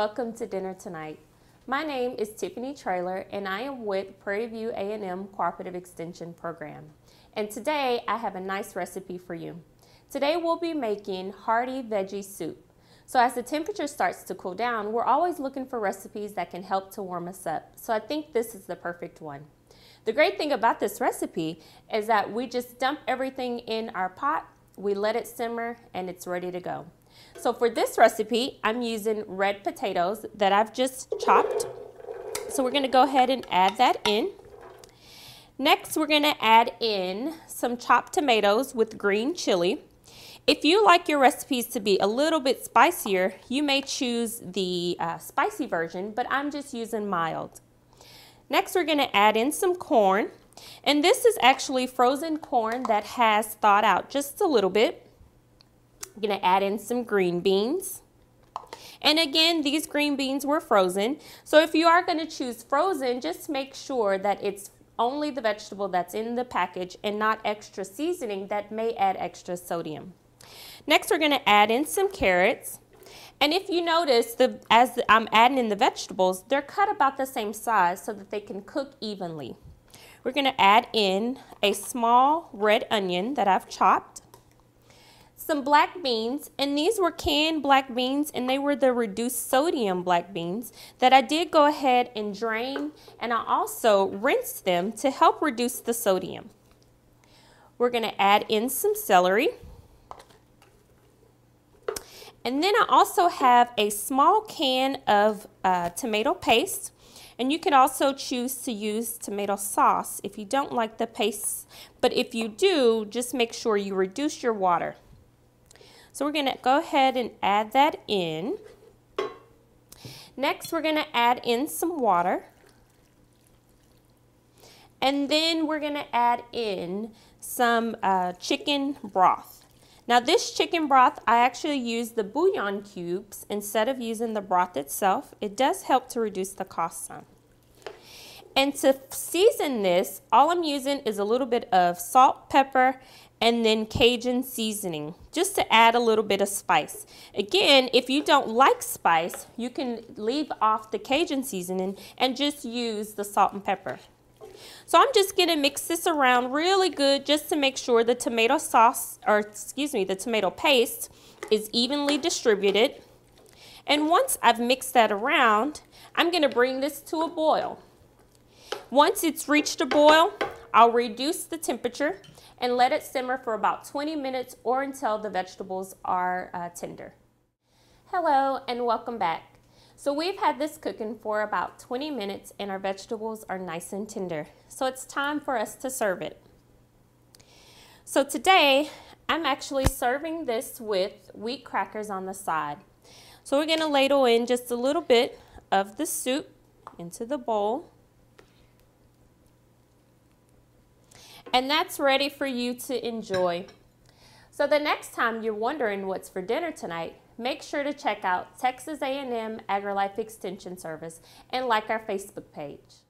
welcome to dinner tonight. My name is Tiffany Traylor and I am with Prairie View A&M Cooperative Extension Program. And today I have a nice recipe for you. Today we'll be making hearty veggie soup. So as the temperature starts to cool down, we're always looking for recipes that can help to warm us up. So I think this is the perfect one. The great thing about this recipe is that we just dump everything in our pot, we let it simmer, and it's ready to go. So for this recipe, I'm using red potatoes that I've just chopped. So we're going to go ahead and add that in. Next, we're going to add in some chopped tomatoes with green chili. If you like your recipes to be a little bit spicier, you may choose the spicy version, but I'm just using mild. Next, we're going to add in some corn. And this is actually frozen corn that has thawed out just a little bit. I'm going to add in some green beans. And again, these green beans were frozen. So if you are going to choose frozen, just make sure that it's only the vegetable that's in the package and not extra seasoning that may add extra sodium. Next, we're going to add in some carrots. And if you notice, as I'm adding in the vegetables, they're cut about the same size so that they can cook evenly. We're going to add in a small red onion that I've chopped. Some black beans, and these were canned black beans, and they were the reduced sodium black beans that I did go ahead and drain, and I also rinsed them to help reduce the sodium. We're going to add in some celery. And then I also have a small can of tomato paste, and you can also choose to use tomato sauce if you don't like the paste, but if you do, just make sure you reduce your water. So we're going to go ahead and add that in. Next, we're going to add in some water. And then we're going to add in some chicken broth. Now this chicken broth, I actually use the bouillon cubes instead of using the broth itself. It does help to reduce the cost some. And to season this, all I'm using is a little bit of salt, pepper, and then Cajun seasoning, just to add a little bit of spice. Again, if you don't like spice, you can leave off the Cajun seasoning and just use the salt and pepper. So I'm just gonna mix this around really good just to make sure the tomato sauce, or excuse me, the tomato paste is evenly distributed. And once I've mixed that around, I'm gonna bring this to a boil. Once it's reached a boil, I'll reduce the temperature and let it simmer for about 20 minutes or until the vegetables are tender. Hello and welcome back. So we've had this cooking for about 20 minutes and our vegetables are nice and tender. So it's time for us to serve it. So today I'm actually serving this with wheat crackers on the side. So we're going to ladle in just a little bit of the soup into the bowl. And that's ready for you to enjoy. So the next time you're wondering what's for dinner tonight, make sure to check out Texas A&M AgriLife Extension Service and like our Facebook page.